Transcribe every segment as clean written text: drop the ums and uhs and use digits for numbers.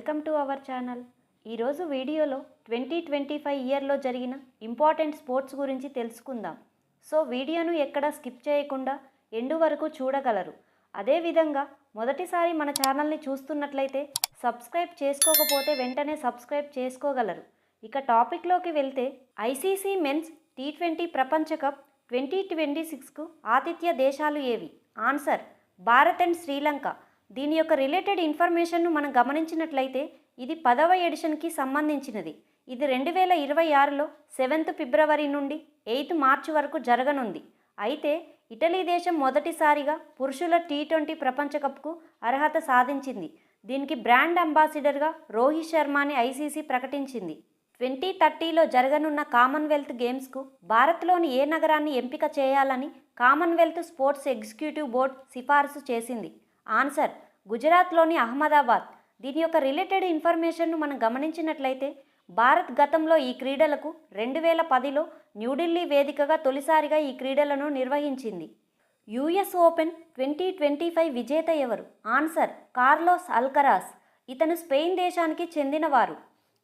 Welcome to our channel. ఈరోజు వీడియోలో 2025 ఇయర్లో జరిగిన ఇంపార్టెంట్ స్పోర్ట్స్ గురించి తెలుసుకుందాం. సో వీడియోను ఎక్కడ స్కిప్ చేయకుండా ఎండు వరకు చూడగలరు. అదేవిధంగా మొదటిసారి మన ఛానల్ని చూస్తున్నట్లయితే సబ్స్క్రైబ్ చేసుకోకపోతే వెంటనే సబ్స్క్రైబ్ చేసుకోగలరు. ఇక టాపిక్లోకి వెళ్తే ఐసీసీ మెన్స్ T20 ప్రపంచ కప్ 2026కు ఆతిథ్య దేశాలు ఏవి? Answer Bharat and Sri Lanka. దీని యొక్క రిలేటెడ్ ఇన్ఫర్మేషన్ను మనం గమనించినట్లయితే ఇది 10వ ఎడిషన్కి సంబంధించినది. ఇది 2026లో 7th ఫిబ్రవరి నుండి 8th మార్చి వరకు జరగనుంది. అయితే ఇటలీ దేశం మొదటిసారిగా పురుషుల T20 ప్రపంచ కప్కు అర్హత సాధించింది. దీనికి బ్రాండ్ అంబాసిడర్గా రోహిత్ శర్మని ఐసీసీ ప్రకటించింది. 2030లో జరగనున్న కామన్వెల్త్ గేమ్స్కు భారత్లోని ఏ నగరాన్ని ఎంపిక చేయాలని కామన్వెల్త్ స్పోర్ట్స్ ఎగ్జిక్యూటివ్ బోర్డ్ సిఫారసు చేసింది? ఆన్సర్ గుజరాత్లోని అహ్మదాబాద్. దీని యొక్క రిలేటెడ్ ఇన్ఫర్మేషన్ను మనం గమనించినట్లయితే భారత్ గతంలో ఈ క్రీడలకు 2010లో న్యూఢిల్లీ వేదికగా తొలిసారిగా ఈ క్రీడలను నిర్వహించింది. యుఎస్ ఓపెన్ 2025 విజేత ఎవరు? Answer Carlos Alcaraz. ఇతను స్పెయిన్ దేశానికి చెందినవారు.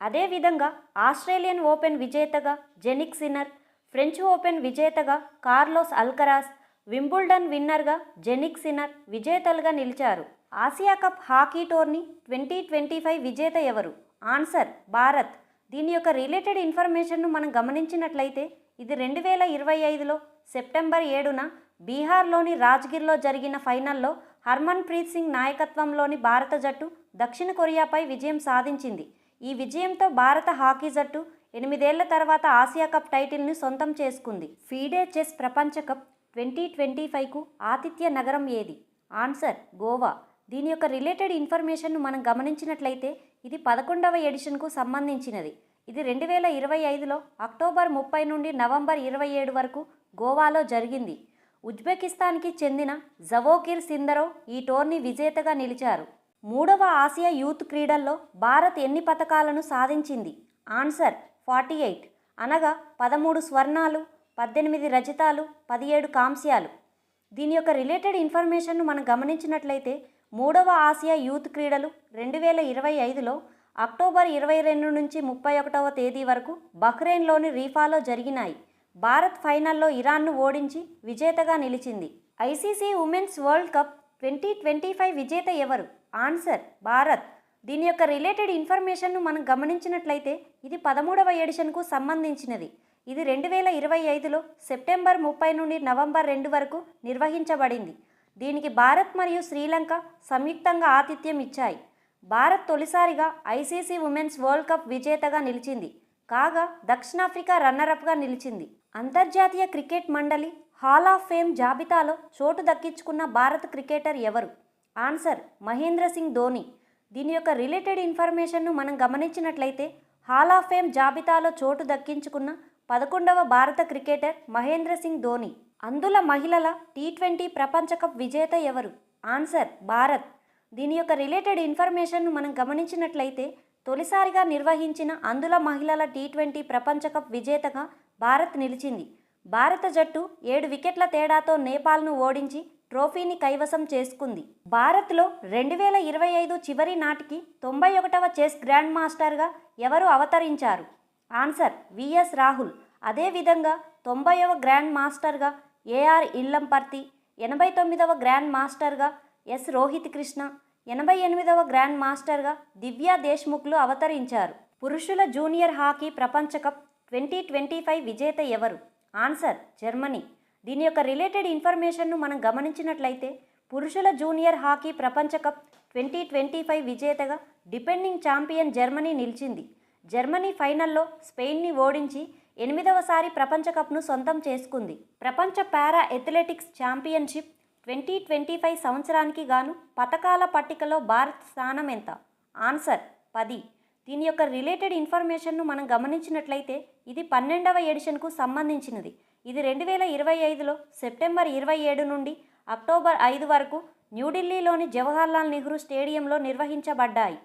అదేవిధంగా ఆస్ట్రేలియన్ ఓపెన్ విజేతగా జెనిక్ సిన్నర్, ఫ్రెంచ్ ఓపెన్ విజేతగా కార్లోస్ అల్కరాస్, వింబుల్డన్ విన్నర్గా జెనిక్ సిన్నర్ విజేతలుగా నిలిచారు. ఆసియా కప్ హాకీ టోర్నీ 2025 విజేత ఎవరు? ఆన్సర్ భారత్. దీని యొక్క రిలేటెడ్ ఇన్ఫర్మేషన్ను మనం గమనించినట్లయితే ఇది 2025లో సెప్టెంబర్ 7న బీహార్లోని రాజ్గిర్లో జరిగిన ఫైనల్లో హర్మన్ ప్రీత్ సింగ్ నాయకత్వంలోని భారత జట్టు దక్షిణ కొరియాపై విజయం సాధించింది. ఈ విజయంతో భారత హాకీ జట్టు 8 ఏళ్ల తర్వాత ఆసియా కప్ టైటిల్ను సొంతం చేసుకుంది. ఫీడే చెస్ ప్రపంచ కప్ 2025కు ఆతిథ్య నగరం ఏది? ఆన్సర్ గోవా. దీని యొక్క రిలేటెడ్ ఇన్ఫర్మేషన్ను మనం గమనించినట్లయితే ఇది 11వ ఎడిషన్కు సంబంధించినది. ఇది 2025లో అక్టోబర్ 30 నుండి నవంబర్ 27 వరకు గోవాలో జరిగింది. ఉజ్బెకిస్తాన్కి చెందిన జవోకిర్ సిందరోవ్ ఈ టోర్నీ విజేతగా నిలిచారు. 3వ ఆసియా యూత్ క్రీడల్లో భారత్ ఎన్ని పతకాలను సాధించింది? ఆన్సర్ 48, అనగా 13 స్వర్ణాలు, 18 రజతాలు, 17 కాంస్యాలు. దీని యొక్క రిలేటెడ్ ఇన్ఫర్మేషన్ను మనం గమనించినట్లయితే 3వ ఆసియా యూత్ క్రీడలు 2025లో అక్టోబర్ 22 నుంచి 31వ తేదీ వరకు బహ్రెయిన్లోని రీఫాలో జరిగినాయి. భారత్ ఫైనల్లో ఇరాన్ను ఓడించి విజేతగా నిలిచింది. ఐసీసీ ఉమెన్స్ వరల్డ్ కప్ 2025 విజేత ఎవరు? ఆన్సర్ భారత్. దీని యొక్క రిలేటెడ్ ఇన్ఫర్మేషన్ను మనం గమనించినట్లయితే ఇది 13వ ఎడిషన్కు సంబంధించినది. ఇది 2025లో సెప్టెంబర్ 30 నుండి నవంబర్ 2 వరకు నిర్వహించబడింది. దీనికి భారత్ మరియు శ్రీలంక సంయుక్తంగా ఆతిథ్యం ఇచ్చాయి. భారత్ తొలిసారిగా ఐసీసీ ఉమెన్స్ వరల్డ్ కప్ విజేతగా నిలిచింది. కాగా దక్షిణాఫ్రికా రన్నరప్గా నిలిచింది. అంతర్జాతీయ క్రికెట్ మండలి హాల్ ఆఫ్ ఫేమ్ జాబితాలో చోటు దక్కించుకున్న భారత క్రికెటర్ ఎవరు? ఆన్సర్ మహేంద్ర సింగ్ ధోని. దీని యొక్క రిలేటెడ్ ఇన్ఫర్మేషన్ను మనం గమనించినట్లయితే హాల్ ఆఫ్ ఫేమ్ జాబితాలో చోటు దక్కించుకున్న 11వ భారత క్రికెటర్ మహేంద్ర సింగ్ ధోని. అందుల మహిళల T20 ప్రపంచ కప్ విజేత ఎవరు? ఆన్సర్ భారత్. దీని యొక్క రిలేటెడ్ ఇన్ఫర్మేషన్ను మనం గమనించినట్లయితే తొలిసారిగా నిర్వహించిన అందుల మహిళల T20 ప్రపంచ కప్ విజేతగా భారత్ నిలిచింది. భారత జట్టు 7 వికెట్ల తేడాతో నేపాల్ను ఓడించి ట్రోఫీని కైవసం చేసుకుంది. భారత్లో 2025 చివరి నాటికి 91వ చెస్ గ్రాండ్ మాస్టర్గా ఎవరు అవతరించారు? Answer VS Rahul. అదేవిధంగా 90వ గ్రాండ్ మాస్టర్గా ఏఆర్ ఇల్లంపర్తి, 89వ గ్రాండ్ మాస్టర్గా ఎస్ రోహిత్ కృష్ణ, 88వ గ్రాండ్ మాస్టర్గా దివ్యా దేశ్ముఖ్లు అవతరించారు. పురుషుల జూనియర్ హాకీ ప్రపంచ కప్ 2025 విజేత ఎవరు? Answer Germany. దీని యొక్క రిలేటెడ్ ఇన్ఫర్మేషన్ను మనం గమనించినట్లయితే పురుషుల జూనియర్ హాకీ ప్రపంచ కప్ 2025 విజేతగా డిపెండింగ్ ఛాంపియన్ జర్మనీ నిలిచింది. జర్మనీ ఫైనల్లో స్పెయిన్ని ఓడించి 8వసారి ప్రపంచ కప్ను సొంతం చేసుకుంది. ప్రపంచ పారా అథ్లెటిక్స్ ఛాంపియన్షిప్ 2025 సంవత్సరానికి గాను పతకాల పట్టికలో భారత్ స్థానం ఎంత? ఆన్సర్ 10. దీని యొక్క రిలేటెడ్ ఇన్ఫర్మేషన్ను మనం గమనించినట్లయితే ఇది 12వ ఎడిషన్కు సంబంధించినది. ఇది 2025లో సెప్టెంబర్ 27 నుండి అక్టోబర్ 5 వరకు న్యూఢిల్లీలోని జవహర్లాల్ నెహ్రూ స్టేడియంలో నిర్వహించబడ్డాయి.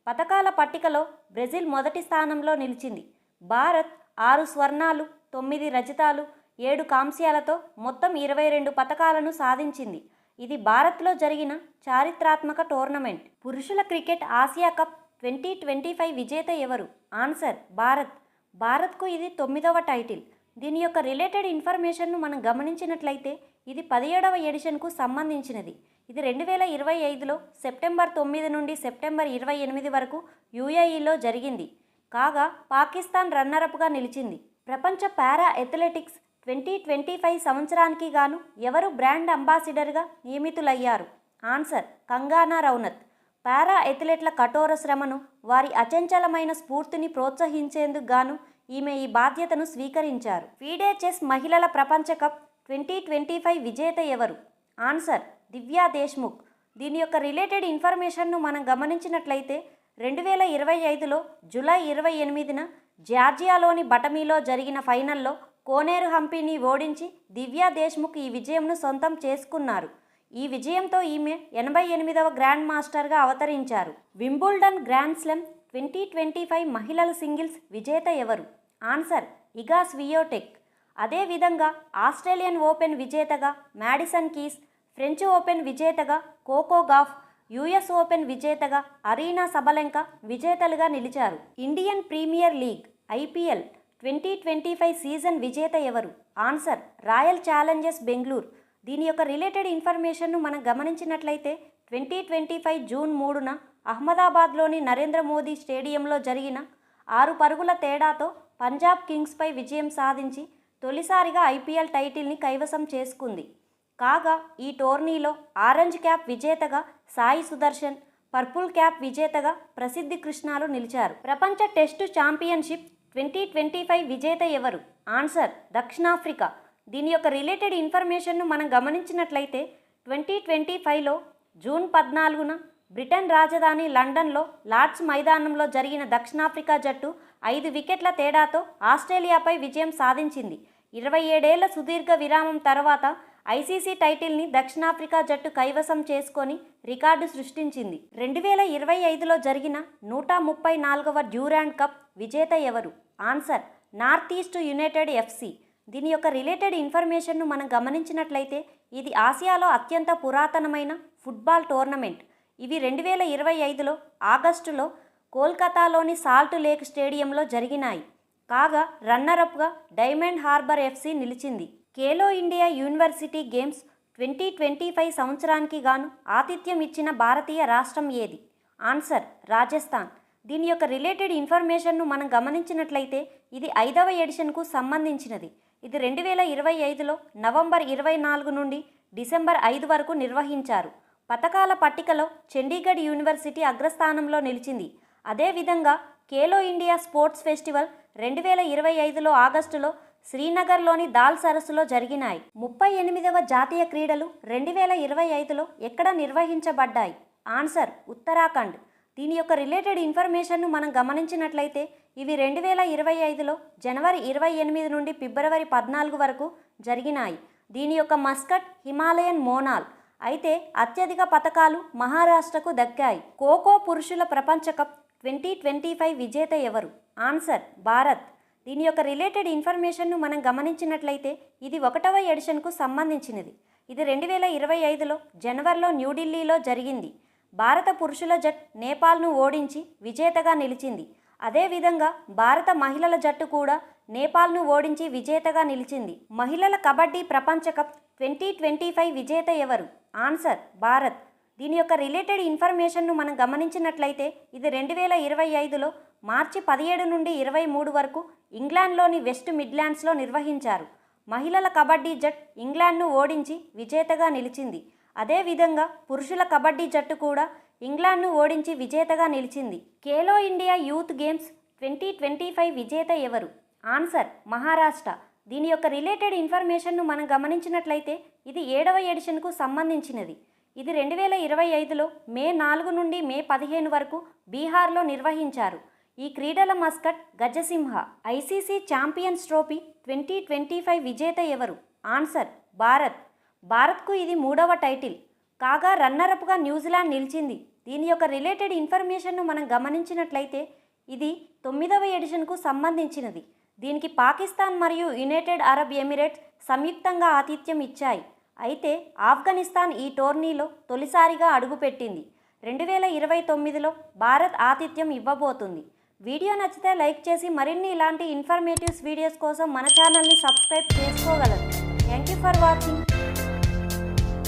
పతకాల పట్టికలో బ్రెజిల్ మొదటి స్థానంలో నిలిచింది. భారత్ 6 స్వర్ణాలు, 9 రజతాలు, 7 కాంస్యాలతో మొత్తం 22 పతకాలను సాధించింది. ఇది భారత్లో జరిగిన చారిత్రాత్మక టోర్నమెంట్. పురుషుల క్రికెట్ ఆసియా కప్ 2025 విజేత ఎవరు? ఆన్సర్ భారత్. భారత్కు ఇది 9వ టైటిల్. దీని యొక్క రిలేటెడ్ ఇన్ఫర్మేషన్ను మనం గమనించినట్లయితే ఇది 17వ ఎడిషన్కు సంబంధించినది. ఇది 2025లో సెప్టెంబర్ 9 నుండి సెప్టెంబర్ 28 వరకు యూఏఈలో జరిగింది. కాగా పాకిస్తాన్ రన్నరప్గా నిలిచింది. ప్రపంచ పారా అథ్లెటిక్స్ 2025 సంవత్సరానికి గాను ఎవరు బ్రాండ్ అంబాసిడర్గా నియమితులయ్యారు? ఆన్సర్ కంగనా రనౌత్. పారా అథ్లెట్ల కఠోర శ్రమను, వారి అచంచలమైన స్ఫూర్తిని ప్రోత్సహించేందుకు గాను ఈమె ఈ బాధ్యతను స్వీకరించారు. ఫీడే చెస్ మహిళల ప్రపంచ కప్ 2025 విజేత ఎవరు? ఆన్సర్ దివ్యా దేశ్ముఖ్. దీని యొక్క రిలేటెడ్ ఇన్ఫర్మేషన్ను మనం గమనించినట్లయితే 2025లో జూలై 28న జార్జియాలోని బటమీలో జరిగిన ఫైనల్లో కోనేరు హంపీని ఓడించి దివ్యా దేశ్ముఖ్ ఈ విజయంను సొంతం చేసుకున్నారు. ఈ విజయంతో ఈమె 88వ గ్రాండ్ మాస్టర్గా అవతరించారు. వింబుల్డన్ గ్రాండ్ స్లామ్ 2025 మహిళల సింగిల్స్ విజేత ఎవరు? Answer Iga Swiatek. అదేవిధంగా ఆస్ట్రేలియన్ ఓపెన్ విజేతగా మ్యాడిసన్ కీస్, ఫ్రెంచ్ ఓపెన్ విజేతగా కోకో గాఫ్, యుఎస్ ఓపెన్ విజేతగా అరీనా సబలెంకా విజేతలుగా నిలిచారు. Indian Premier League IPL 2025 season విజేత ఎవరు? Answer Royal Challengers Bengaluru. దీని యొక్క రిలేటెడ్ ఇన్ఫర్మేషన్ను మనం గమనించినట్లయితే 2025 జూన్ 3న అహ్మదాబాద్లోని నరేంద్ర మోదీ స్టేడియంలో జరిగిన 6 పరుగుల తేడాతో పంజాబ్ కింగ్స్పై విజయం సాధించి తొలిసారిగా ఐపీఎల్ టైటిల్ని కైవసం చేసుకుంది. కాగా ఈ టోర్నీలో ఆరెంజ్ క్యాప్ విజేతగా సాయి సుదర్శన్, పర్పుల్ క్యాప్ విజేతగా ప్రసిద్ధి కృష్ణాలు నిలిచారు. ప్రపంచ టెస్టు ఛాంపియన్షిప్ 2025 విజేత ఎవరు? ఆన్సర్ దక్షిణాఫ్రికా. దీని యొక్క రిలేటెడ్ ఇన్ఫర్మేషన్ను మనం గమనించినట్లయితే 2025లో జూన్ 14న బ్రిటన్ రాజధాని లండన్లో లార్డ్స్ మైదానంలో జరిగిన దక్షిణాఫ్రికా జట్టు 5 వికెట్ల తేడాతో ఆస్ట్రేలియాపై విజయం సాధించింది. 27 ఏళ్ల సుదీర్ఘ విరామం తర్వాత ఐసీసీ టైటిల్ని దక్షిణాఫ్రికా జట్టు కైవసం చేసుకొని రికార్డు సృష్టించింది. 2025లో జరిగిన 134వ డ్యూరాండ్ కప్ విజేత ఎవరు? Answer north east United FC. దీని యొక్క రిలేటెడ్ ఇన్ఫర్మేషన్ను మనం గమనించినట్లయితే ఇది ఆసియాలో అత్యంత పురాతనమైన ఫుట్బాల్ టోర్నమెంట్. ఇవి 2025లో ఆగస్టులో కోల్కతాలోని సాల్ట్ లేక్ స్టేడియంలో జరిగినాయి. కాగా రన్నరప్గా డైమండ్ హార్బర్ ఎఫ్సి నిలిచింది. ఖేలో ఇండియా యూనివర్సిటీ గేమ్స్ 2025 సంవత్సరానికి గాను ఆతిథ్యం ఇచ్చిన భారతీయ రాష్ట్రం ఏది? ఆన్సర్ రాజస్థాన్. దీని యొక్క రిలేటెడ్ ఇన్ఫర్మేషన్ను మనం గమనించినట్లయితే ఇది 5వ ఎడిషన్కు సంబంధించినది. ఇది 2025లో నవంబర్ 24 నుండి డిసెంబర్ 5 వరకు నిర్వహించారు. పతకాల పట్టికలో చండీగఢ్ యూనివర్సిటీ అగ్రస్థానంలో నిలిచింది. అదేవిధంగా ఖేలో ఇండియా స్పోర్ట్స్ ఫెస్టివల్ 2025లో ఆగస్టులో శ్రీనగర్లోని దాల్ సరస్సులో జరిగినాయి. 38వ జాతీయ క్రీడలు 2025లో ఎక్కడ నిర్వహించబడ్డాయి? ఆన్సర్ ఉత్తరాఖండ్. దీని యొక్క రిలేటెడ్ ఇన్ఫర్మేషన్ను మనం గమనించినట్లయితే ఇవి 2025లో జనవరి 28 నుండి ఫిబ్రవరి 14 వరకు జరిగినాయి. దీని యొక్క మస్కట్ హిమాలయన్ మోనాల్. అయితే అత్యధిక పతకాలు మహారాష్ట్రకు దక్కాయి. ఖోఖో పురుషుల ప్రపంచ కప్ 2025 విజేత ఎవరు? ఆన్సర్ భారత్. దీని యొక్క రిలేటెడ్ ఇన్ఫర్మేషన్ను మనం గమనించినట్లయితే ఇది 1వ ఎడిషన్కు సంబంధించినది. ఇది 2025లో జనవరిలో న్యూఢిల్లీలో జరిగింది. భారత పురుషుల జట్టు నేపాల్ను ఓడించి విజేతగా నిలిచింది. అదేవిధంగా భారత మహిళల జట్టు కూడా నేపాల్ను ఓడించి విజేతగా నిలిచింది. మహిళల కబడ్డీ ప్రపంచ కప్ 2025 విజేత ఎవరు? ఆన్సర్ భారత్. దీని యొక్క రిలేటెడ్ ఇన్ఫర్మేషన్ను మనం గమనించినట్లయితే ఇది 2025లో మార్చి 17 నుండి 23 వరకు ఇంగ్లాండ్లోని వెస్ట్ మిడ్లాండ్స్లో నిర్వహించారు. మహిళల కబడ్డీ జట్టు ఇంగ్లాండ్ను ఓడించి విజేతగా నిలిచింది. అదేవిధంగా పురుషుల కబడ్డీ జట్టు కూడా ఇంగ్లాండ్ను ఓడించి విజేతగా నిలిచింది. ఖేలో ఇండియా యూత్ గేమ్స్ 2025 విజేత ఎవరు? ఆన్సర్ మహారాష్ట్ర. దీని యొక్క రిలేటెడ్ ఇన్ఫర్మేషన్ను మనం గమనించినట్లయితే ఇది 7వ ఎడిషన్కు సంబంధించినది. ఇది 2025లో మే 4 నుండి మే 15 వరకు బీహార్లో నిర్వహించారు. ఈ క్రీడల మస్కట్ గజసింహ. ఐసీసీ ఛాంపియన్స్ ట్రోఫీ 2025 విజేత ఎవరు? ఆన్సర్ భారత్. భారత్కు ఇది 3వ టైటిల్. కాగా రన్నరప్గా న్యూజిలాండ్ నిలిచింది. దీని యొక్క రిలేటెడ్ ఇన్ఫర్మేషన్ను మనం గమనించినట్లయితే ఇది 9వ ఎడిషన్కు సంబంధించినది. దీనికి పాకిస్తాన్ మరియు యునైటెడ్ అరబ్ ఎమిరేట్స్ సంయుక్తంగా ఆతిథ్యం ఇచ్చాయి. అయితే ఆఫ్ఘనిస్తాన్ ఈ టోర్నీలో తొలిసారిగా అడుగుపెట్టింది. 2029లో భారత్ ఆతిథ్యం ఇవ్వబోతుంది. వీడియో నచ్చితే లైక్ చేసి మరిన్ని ఇలాంటి ఇన్ఫర్మేటివ్ వీడియోస్ కోసం మన ఛానల్ని సబ్స్క్రైబ్ చేసుకోగలరు. Thank you for watching.